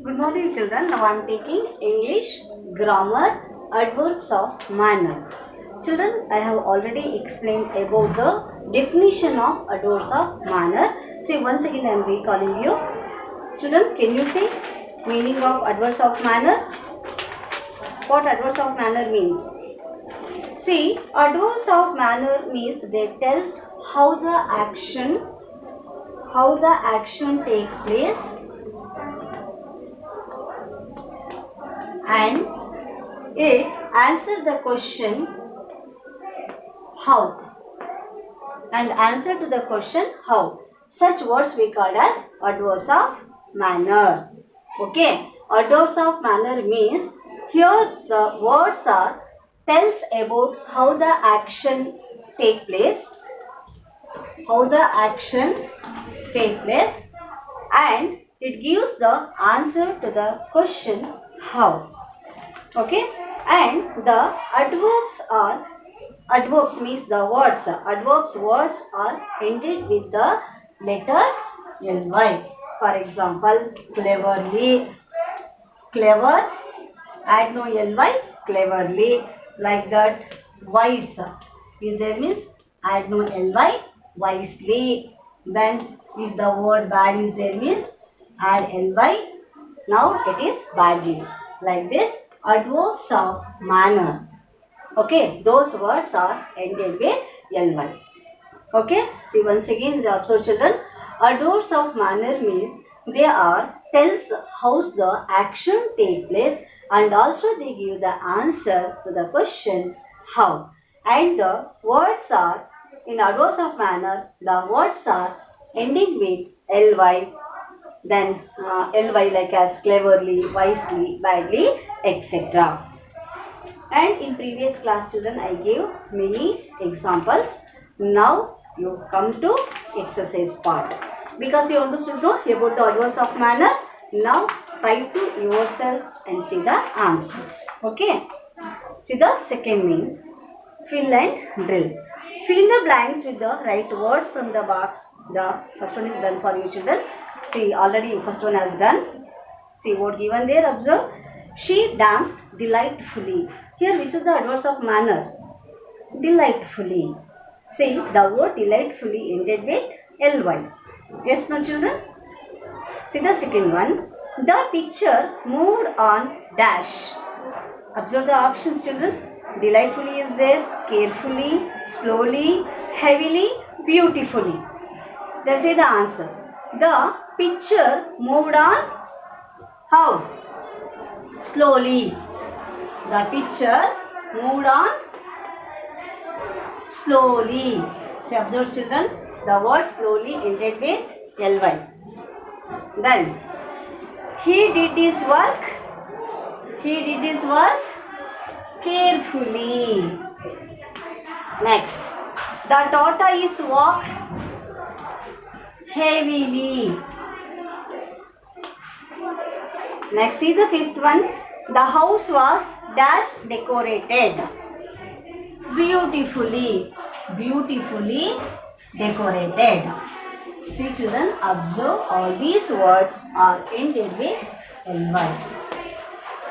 Good morning children. Now I am taking English grammar adverbs of manner. Children, I have already explained about the definition of adverbs of manner. See, once again I am recalling you. Children, can you see meaning of adverbs of manner? What adverbs of manner means? See, adverbs of manner means they tells how the action takes place and it answers the question how and answer to the question how. Such words we call as adverbs of manner. Okay, adverbs of manner means here the words are tells about how the action take place, and it gives the answer to the question how. Okay, and the adverbs means the words. Words are ended with the letters ly. For example, cleverly, clever, add no ly, cleverly. Like that, wise is there means add no ly, wisely. Then if the word bad is there means add ly. Now it is badly. Like this, adverbs of manner. Okay, those words are ended with ly. Okay, see once again, observe children. Adverbs of manner means they are tells how the action take place and also they give the answer to the question how. And the words are in adverbs of manner. The words are ending with ly. Then ly like as cleverly, wisely, badly, etc. And in previous class children I gave many examples. Now you come to exercise part. Because you understood know about the adverbs of manner. Now try to yourselves and see the answers. Okay. See the second mean. Fill and drill. Fill in the blanks with the right words from the box. The first one is done for you children. See already first one has done. See what given there, observe. She danced delightfully. Here which is the adverb of manner? Delightfully. See the word delightfully ended with ly. Yes, no children? See the second one. The picture moved on dash. Observe the options children. Delightfully is there, carefully, slowly, heavily, beautifully. Then say the answer. The picture moved on how? Slowly. The picture moved on slowly. See, observe children. The word slowly ended with ly. Then, he did his work carefully. Next, the tortoise walked heavily. Next, see the fifth one. The house was dash decorated. Beautifully decorated. See children, observe all these words are ended with ly.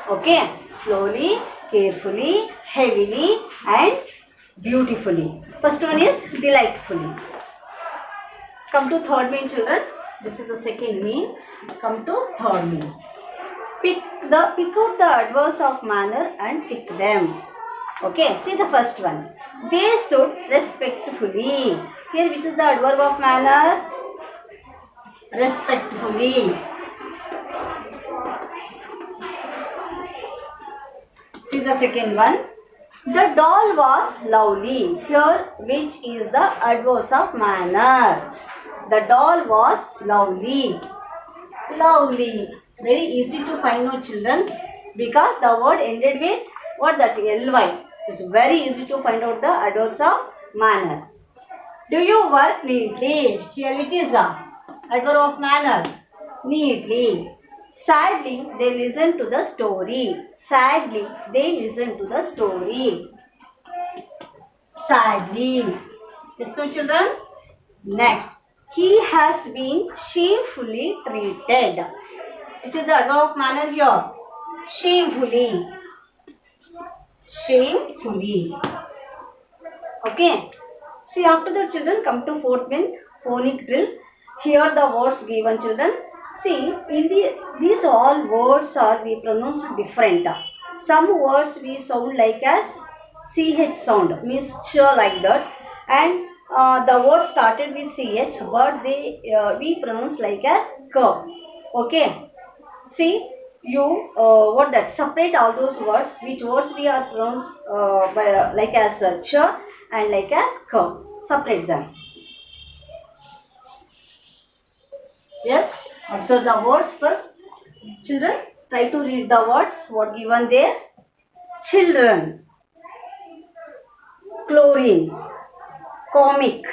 Okay, slowly, carefully, heavily and beautifully. First one is delightfully. Come to third mean children. This is the second mean. Come to third mean. Pick out the adverbs of manner and tick them. Okay, see the first one. They stood respectfully. Here which is the adverb of manner? Respectfully. See the second one. The doll was lovely. Here which is the adverbs of manner? The doll was lovely. Lovely. Very easy to find out children because the word ended with what that ly. It's very easy to find out the adverbs of manner. Do you work neatly? Here which is the adverb of manner? Neatly. Sadly they listen to the story. Sadly they listen to the story. Sadly. Yes, no children? Next. He has been shamefully treated. Which is the adverb of manner here? Shamefully. Shamefully. Okay. See, after the children come to fourth one, phonic drill. Here the words given, children. See, in these all words are we pronounce different. Some words we sound like as ch sound, means ch like that, and the word started with ch, but they we pronounce like as k. Okay. See, you what that separate all those words. Which words we are pronounced like as ch and like as k. Separate them. Yes, observe the words first. Children, try to read the words. What given there? Children, chlorine, comic,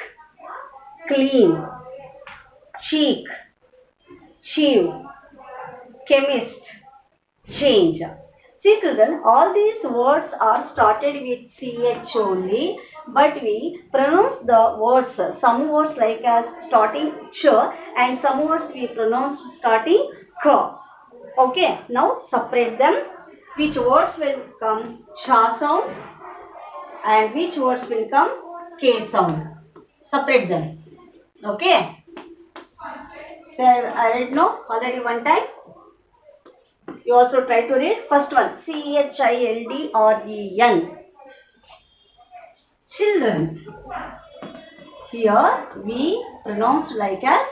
clean, cheek, chew, chemist, change. See children, all these words are started with ch only, but we pronounce the words, some words like as starting ch and some words we pronounce starting k. Okay, now separate them. Which words will come cha sound and which words will come k sound. Separate them. Okay. So I read no already one time. You also try to read. First one, children. Children. Here we pronounce like as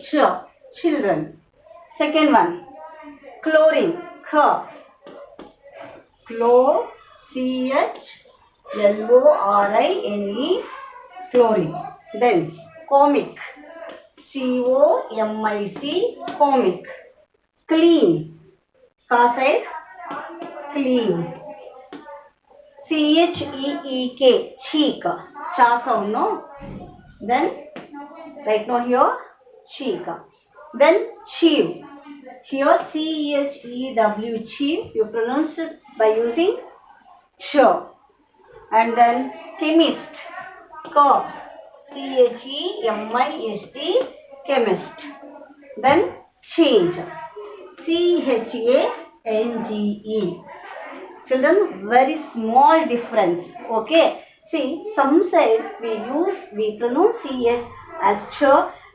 ch. Children. Second one, chlorine. K. chlorine. Chlorine. Then comic. comic. Comic. Clean. Ka side. Clean. cheek. Cheek. Cha sound no. Then right now here cheek. Then chew. Here chew. Chew. You pronounce it by using ch. And then chemist. K. chemist. Chemist. Then change. change. Children, very small difference. Okay. See, some side we pronounce ch as ch,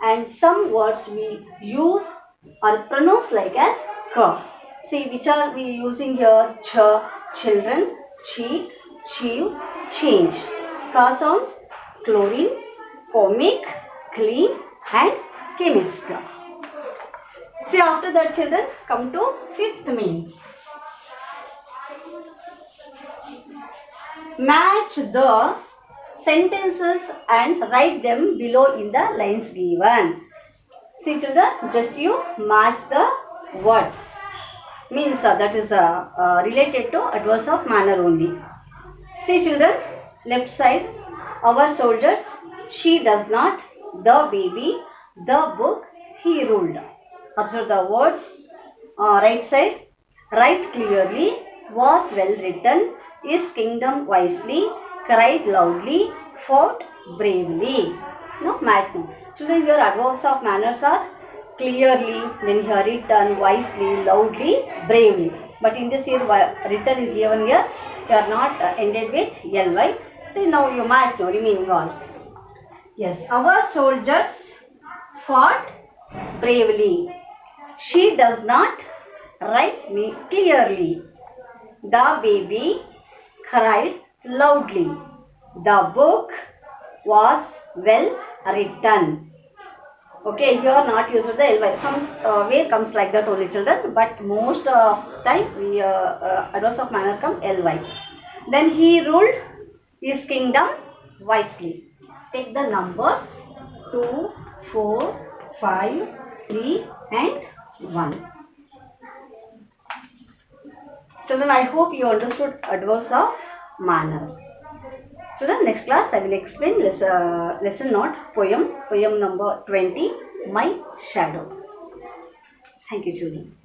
and some words we use or pronounce like as k. See, which are we using here? Ch, children, cheek, chew, change. Ka sounds chlorine, comic, clean, and chemist. See, after that, children, come to fifth meaning. Match the sentences and write them below in the lines given. See children, just you match the words. Means that is related to adverbs of manner only. See children, left side, our soldiers, she does not, the baby, the book, he ruled. Observe the words. Right side, write clearly, was well written, his kingdom wisely, cried loudly, fought bravely. No, match them. Children, your adverbs of manners are clearly, when here written, wisely, loudly, bravely. But in this here, written is given here, you are not ended with ly. See, now you match, no, remaining all. Yes, our soldiers fought bravely. She does not write me clearly. The baby cried loudly. The book was well written. Okay, here not used the ly. Some way comes like that only children, but most of time we adverbs of manner come ly. Then he ruled his kingdom wisely. Take the numbers 2, 4, 5, 3 and 1. Children, I hope you understood adverbs of manner. Children, next class I will explain lesson note poem number 20, My Shadow. Thank you children.